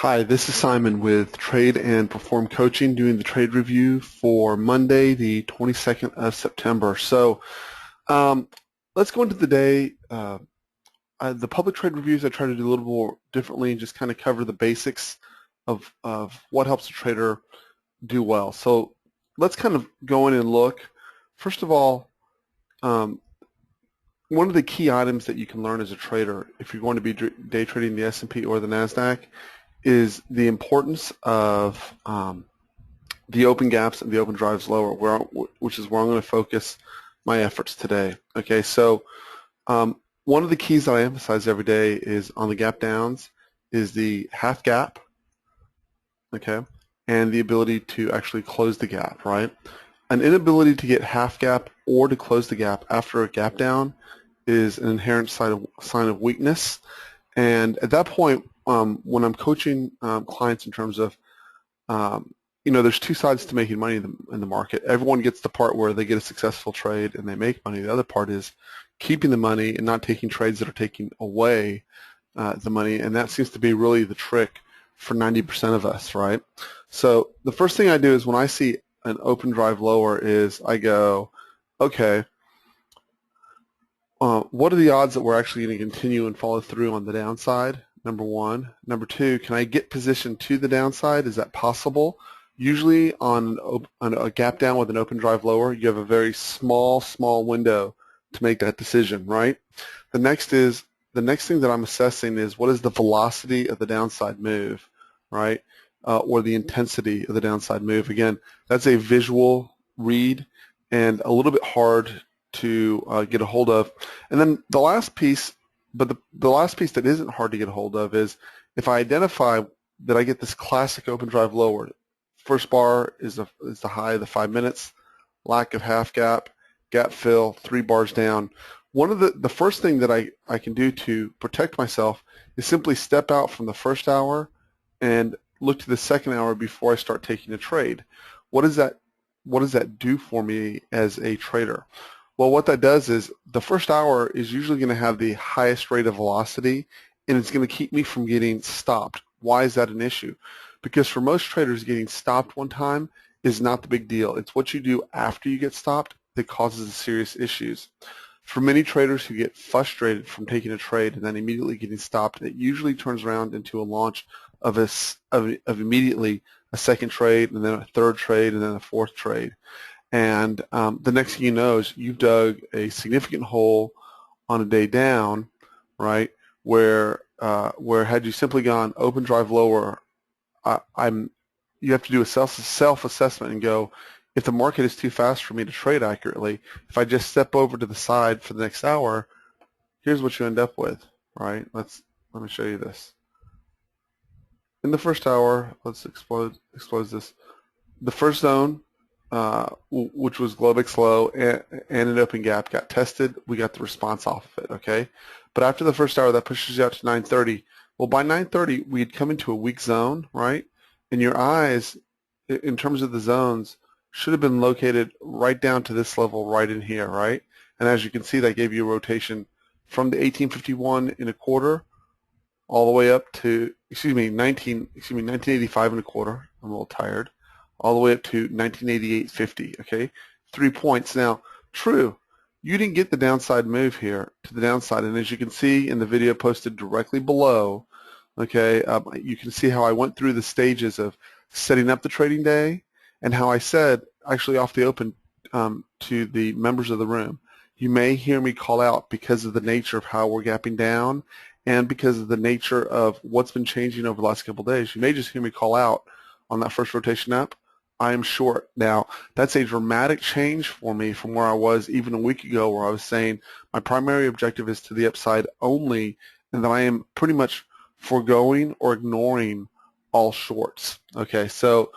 Hi, this is Simon with Trade and Perform Coaching doing the trade review for Monday, the 22nd of September. Um, let's go into the day. The public trade reviews I try to do a little more differently and just kind of cover the basics of what helps a trader do well. So let's kind of go in and look. First of all, um, one of the key items that you can learn as a trader if you're going to be day trading the S&P or the NASDAQ is the importance of the open gaps and the open drives lower, which is where I'm going to focus my efforts today. Okay, so one of the keys that I emphasize every day is on the gap downs is the half gap, okay, and the ability to actually close the gap, right? An inability to get half gap or to close the gap after a gap down is an inherent sign of weakness. And at that point, when I'm coaching clients in terms of, there's two sides to making money in the market. Everyone gets the part where they get a successful trade and they make money. The other part is keeping the money and not taking trades that are taking away the money, and that seems to be really the trick for 90% of us, right? So the first thing I do is when I see an open drive lower is I go, okay, what are the odds that we're actually going to continue and follow through on the downside? Number one. Number two, can I get positioned to the downside? Is that possible? Usually on a gap down with an open drive lower, you have a very small window to make that decision, right? The next thing that I'm assessing is what is the velocity of the downside move, right? Or the intensity of the downside move. Again, that's a visual read and a little bit hard to get a hold of. And then the last piece, but the last piece that isn't hard to get a hold of is if I identify that I get this classic open drive lower. First bar is the high of the 5 minutes, lack of half gap, gap fill, 3 bars down. One of the first thing that I can do to protect myself is simply step out from the first hour and look to the second hour before I start taking a trade. What does that do for me as a trader? Well, what that does is the first hour is usually going to have the highest rate of velocity, and it's going to keep me from getting stopped. Why is that an issue? Because for most traders, getting stopped one time is not the big deal. It's what you do after you get stopped that causes the serious issues. For many traders who get frustrated from taking a trade and then immediately getting stopped, it usually turns around into a launch of immediately a second trade and then a third trade and then a fourth trade. And the next thing you know is you've dug a significant hole on a day down, right? Where had you simply gone open drive lower, you have to do a self-assessment and go, if the market is too fast for me to trade accurately, if I just step over to the side for the next hour, here's what you end up with, right? Let me show you this. In the first hour, let's expose this. The first zone, which was Globex low and an open gap, got tested. We got the response off of it, okay? But after the first hour, that pushes you out to 9:30. Well, by 9:30, we had come into a weak zone, right? And your eyes, in terms of the zones, should have been located right down to this level right in here, right? And as you can see, that gave you a rotation from the 1851 and a quarter all the way up to, 1985 and a quarter. I'm a little tired. All the way up to 1988.50, okay? 3 points. Now, true, you didn't get the downside move here to the downside, and as you can see in the video posted directly below, okay, you can see how I went through the stages of setting up the trading day and how I said, actually off the open to the members of the room, you may hear me call out because of the nature of how we're gapping down and because of the nature of what's been changing over the last couple of days. You may just hear me call out on that first rotation up, I am short. Now, that's a dramatic change for me from where I was even a week ago where I was saying my primary objective is to the upside only and that I am pretty much foregoing or ignoring all shorts. Okay, so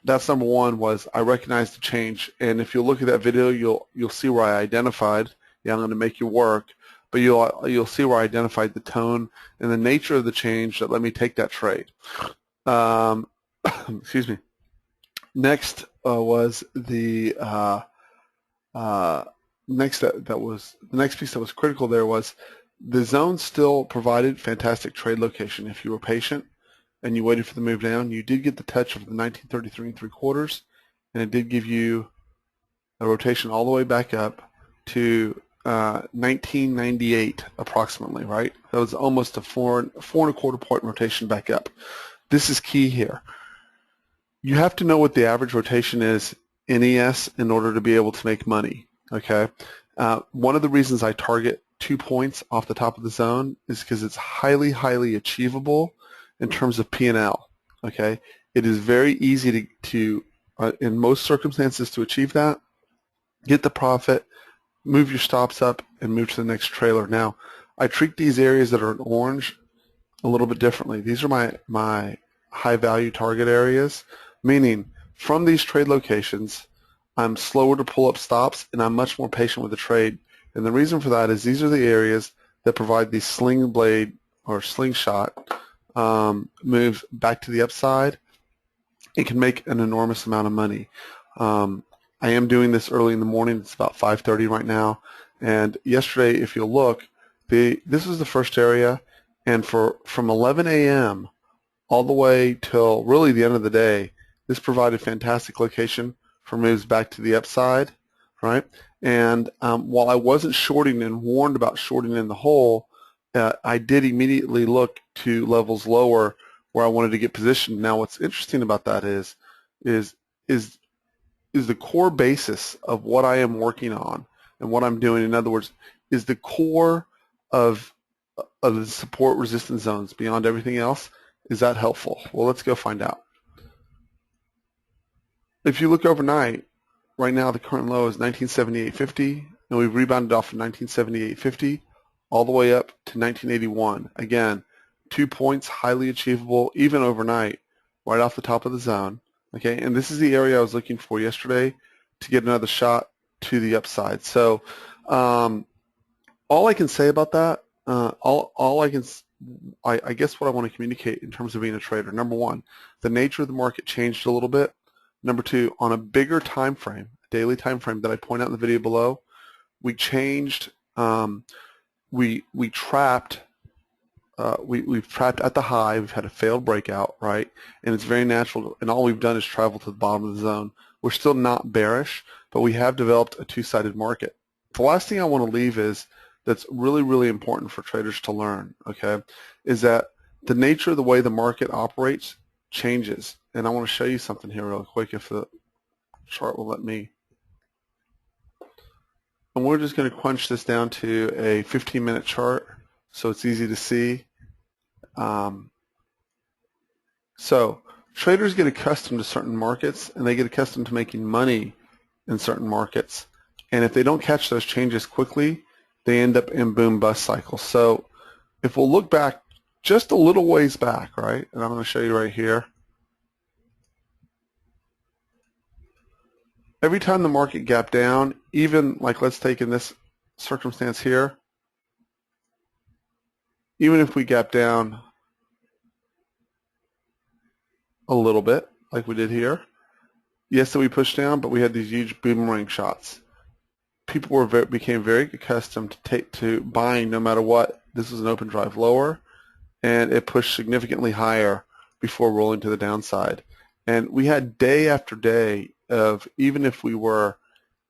that's number one was I recognized the change, and if you look at that video, you'll see where I identified. Yeah, I'm going to make you work, but you'll see where I identified the tone and the nature of the change that let me take that trade. Excuse me. Next was the next piece that was critical. There was the zone still provided fantastic trade location if you were patient. and you waited for the move down, you did get the touch of the 1933 3/4, and it did give you a rotation all the way back up to 1998 approximately, right? That was almost a 4.25 point rotation back up. This is key here. You have to know what the average rotation is in ES in order to be able to make money, okay? One of the reasons I target 2 points off the top of the zone is because it's highly, highly achievable in terms of P&L, okay? It is very easy to in most circumstances, to achieve that. Get the profit, move your stops up, and move to the next trailer. Now, I treat these areas that are in orange a little bit differently. These are my high-value target areas, meaning from these trade locations, I'm slower to pull up stops, and I'm much more patient with the trade. And the reason for that is these are the areas that provide these sling blade or slingshot moves back to the upside. It can make an enormous amount of money. I am doing this early in the morning. It's about 5:30 right now. And yesterday, if you'll look, this was the first area, and from 11 a.m. all the way till really the end of the day, this provided fantastic location for moves back to the upside, right? And while I wasn't shorting and warned about shorting in the hole, I did immediately look to levels lower where I wanted to get positioned. Now, what's interesting about that is the core basis of what I am working on and what I'm doing. In other words, is the core of the support resistance zones beyond everything else. Is that helpful? Well, let's go find out. If you look overnight, right now the current low is 1978.50, and we've rebounded off of 1978.50 all the way up to 1981. Again, 2 points, highly achievable, even overnight, right off the top of the zone. Okay, and this is the area I was looking for yesterday to get another shot to the upside. So all I can say about that, I guess what I want to communicate in terms of being a trader, number one, the nature of the market changed a little bit. Number two, on a bigger time frame, daily time frame that I point out in the video below, we changed, we trapped. We've trapped at the high. We've had a failed breakout, right? And it's very natural. And all we've done is travel to the bottom of the zone. We're still not bearish, but we have developed a two-sided market. The last thing I want to leave is that's really, really important for traders to learn, okay, is that the nature of the way the market operates changes. And I want to show you something here real quick if the chart will let me. And we're just going to crunch this down to a 15-minute chart so it's easy to see. So traders get accustomed to certain markets, and they get accustomed to making money in certain markets. And if they don't catch those changes quickly, they end up in boom-bust cycles. So if we'll look back just a little ways back, right, and I'm going to show you right here. Every time the market gapped down, even like let's take in this circumstance here, even if we gap down a little bit, like we did here, yes, that we pushed down, but we had these huge boomerang shots. People became very accustomed to buying no matter what. This was an open drive lower, and it pushed significantly higher before rolling to the downside. And we had day after day of, even if we were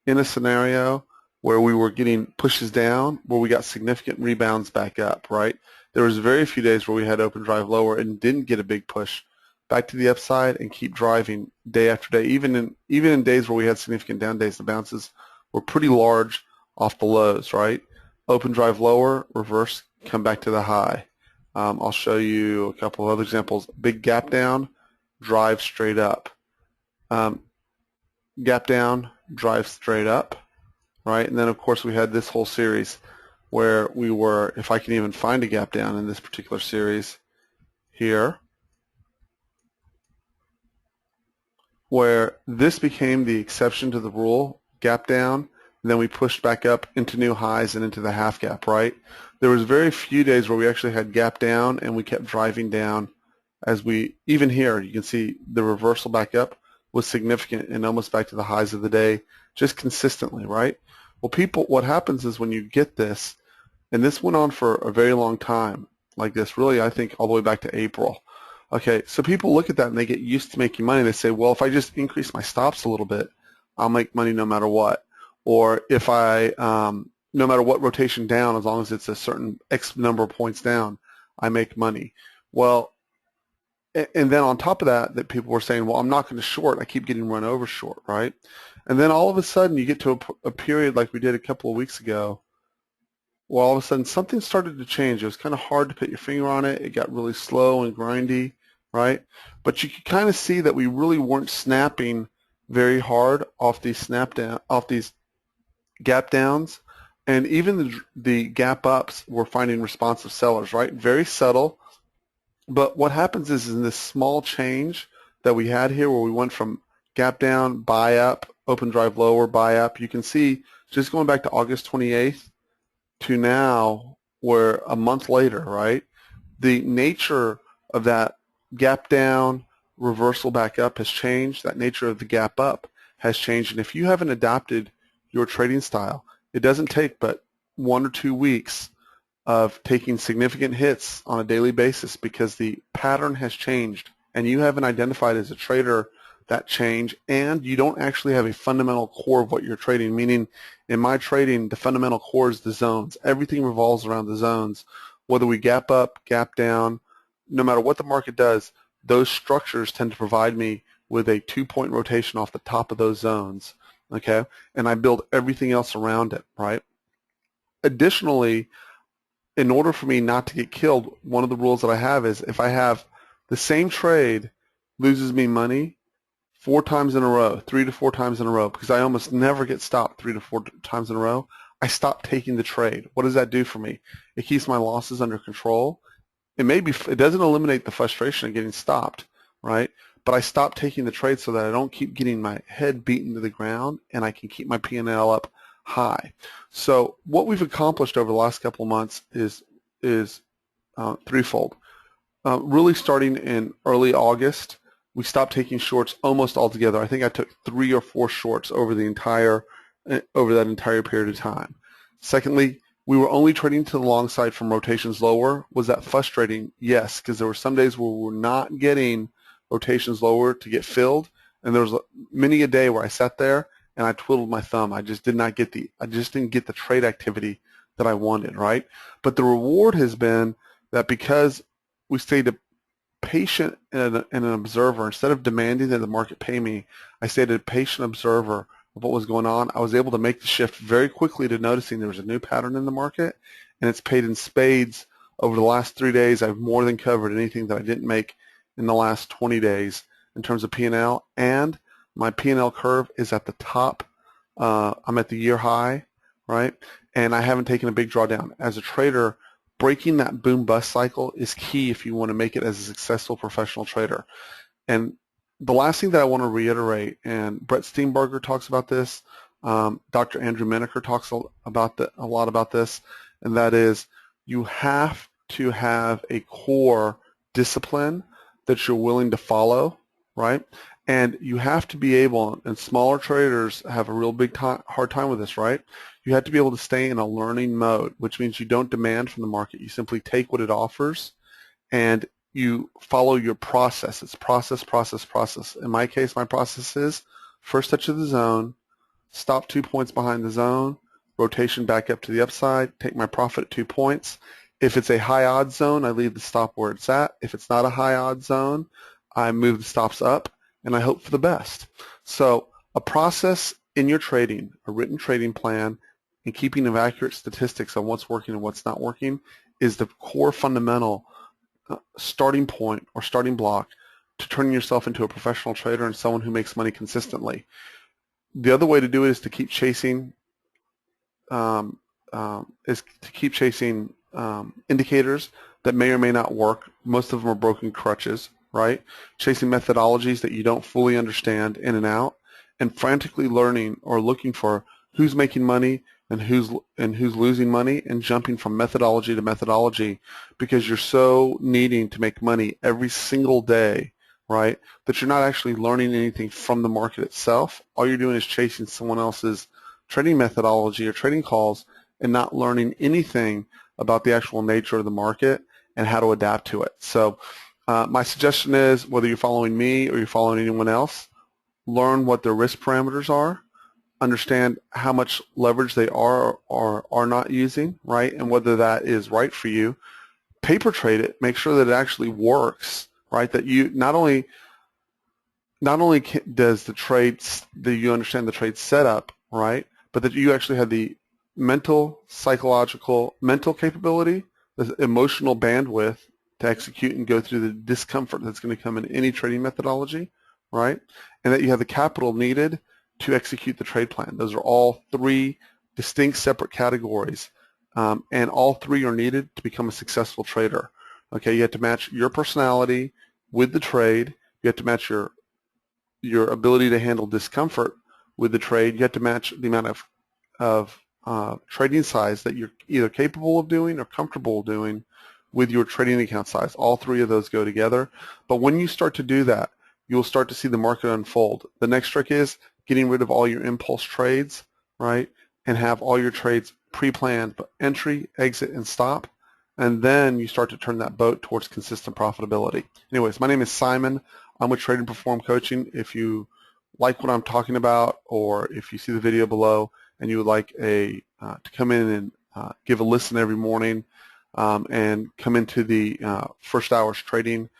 in a scenario where we were getting pushes down, where we got significant rebounds back up, right? There was very few days where we had open drive lower and didn't get a big push back to the upside and keep driving day after day. Even in days where we had significant down days, the bounces were pretty large off the lows, right? Open drive lower, reverse, come back to the high. I'll show you a couple of other examples. Big gap down, drive straight up. Gap down, drive straight up, right? And then, of course, we had this whole series where we were, if I can even find a gap down in this particular series here, where this became the exception to the rule, gap down, and then we pushed back up into new highs and into the half gap, right? There was very few days where we actually had gap down and we kept driving down as we, even here, you can see the reversal back up was significant and almost back to the highs of the day, just consistently, right? Well, what happens is when you get this, and this went on for a very long time, like this, really, I think all the way back to April. Okay, so people look at that and they get used to making money. They say, well, if I just increase my stops a little bit, I'll make money no matter what. Or if no matter what rotation down, as long as it's a certain X number of points down, I make money. Well, and then on top of that, that people were saying, well, I'm not going to short. I keep getting run over short, right? And then all of a sudden you get to a period like we did a couple of weeks ago. Well, all of a sudden something started to change. It was kind of hard to put your finger on it. It got really slow and grindy, right? But you could kind of see that we really weren't snapping very hard off these gap downs, and even the gap ups were finding responsive sellers, right? Very subtle. But what happens is in this small change that we had here where we went from gap down, buy up, open drive lower, buy up, you can see just going back to August 28th to now, where a month later, right, the nature of that gap down, reversal back up has changed. That nature of the gap up has changed. And if you haven't adopted your trading style, it doesn't take but 1 or 2 weeks of taking significant hits on a daily basis because the pattern has changed and you haven't identified as a trader that change, and you don't actually have a fundamental core of what you're trading, meaning in my trading, the fundamental core is the zones. Everything revolves around the zones. Whether we gap up, gap down, no matter what the market does, those structures tend to provide me with a 2-point rotation off the top of those zones, okay? And I build everything else around it, right? Additionally, in order for me not to get killed, one of the rules that I have is if I have the same trade loses me money 4 times in a row, 3 to 4 times in a row, because I almost never get stopped 3 to 4 times in a row, I stop taking the trade. What does that do for me? It keeps my losses under control. It doesn't eliminate the frustration of getting stopped, right? But I stop taking the trade so that I don't keep getting my head beaten to the ground, and I can keep my P&L up high. So what we've accomplished over the last couple of months is threefold. Really starting in early August, we stopped taking shorts almost altogether. I think I took 3 or 4 shorts over that entire period of time. Secondly, we were only trading to the long side from rotations lower. Was that frustrating? Yes, because there were some days where we were not getting rotations lower to get filled, and there was many a day where I sat there and I twiddled my thumb. I just didn't get the trade activity that I wanted, right? But the reward has been that because we stayed patient and an observer, instead of demanding that the market pay me, I stayed a patient observer of what was going on. I was able to make the shift very quickly to noticing there was a new pattern in the market, and it's paid in spades. Over the last 3 days, I've more than covered anything that I didn't make in the last 20 days in terms of P&L, and my P&L curve is at the top. I'm at the year high, right? And I haven't taken a big drawdown. As a trader, breaking that boom-bust cycle is key if you want to make it as a successful professional trader. And the last thing that I want to reiterate, and Brett Steenbarger talks about this, Dr. Andrew Menaker talks a lot about this, and that is you have to have a core discipline that you're willing to follow, right? And you have to be able, and smaller traders have a real hard time with this, right? You have to be able to stay in a learning mode, which means you don't demand from the market. You simply take what it offers and you follow your process. It's process, process, process. In my case, my process is first touch of the zone, stop 2 points behind the zone, rotation back up to the upside, take my profit at 2 points. If it's a high odds zone, I leave the stop where it's at. If it's not a high odds zone, I move the stops up and I hope for the best. So a process in your trading, a written trading plan, and keeping of accurate statistics on what's working and what's not working is the core fundamental starting point or starting block to turning yourself into a professional trader and someone who makes money consistently. The other way to do it is to keep chasing indicators that may or may not work. Most of them are broken crutches, right? Chasing methodologies that you don't fully understand in and out, and frantically learning or looking for who's making money and who's losing money, and jumping from methodology to methodology because you're so needing to make money every single day, right, that you're not actually learning anything from the market itself. All you're doing is chasing someone else's trading methodology or trading calls and not learning anything about the actual nature of the market and how to adapt to it. So My suggestion is, whether you're following me or you're following anyone else, learn what their risk parameters are, understand how much leverage they are or are not using, right, and whether that is right for you. Paper trade it, make sure that it actually works, right, that you not only does the trades, that you understand the trade setup, right, but that you actually have the mental, psychological, mental capability, the emotional bandwidth to execute and go through the discomfort that's going to come in any trading methodology, right, and that you have the capital needed to execute the trade plan. Those are all three distinct separate categories, and all three are needed to become a successful trader. Okay, you have to match your personality with the trade. You have to match your ability to handle discomfort with the trade. You have to match the amount of trading size that you're either capable of doing or comfortable doing with your trading account size. All three of those go together. But when you start to do that, you'll start to see the market unfold. The next trick is getting rid of all your impulse trades, right, and have all your trades pre-planned, but entry, exit, and stop. And then you start to turn that boat towards consistent profitability. Anyways, my name is Simon. I'm with Trade and Perform Coaching. If you like what I'm talking about, or if you see the video below and you would like to come in and give a listen every morning and come into the first hour's trading,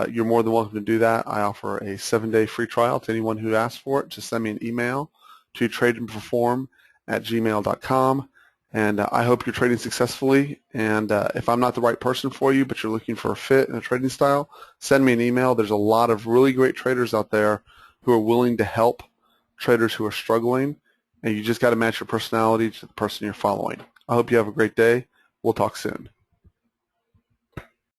you're more than welcome to do that. I offer a 7-day free trial to anyone who asks for it. Just send me an email to tradeandperform@gmail.com. And I hope you're trading successfully. And if I'm not the right person for you, but you're looking for a fit in a trading style, send me an email. There's a lot of really great traders out there who are willing to help traders who are struggling. And you just got to match your personality to the person you're following. I hope you have a great day. We'll talk soon.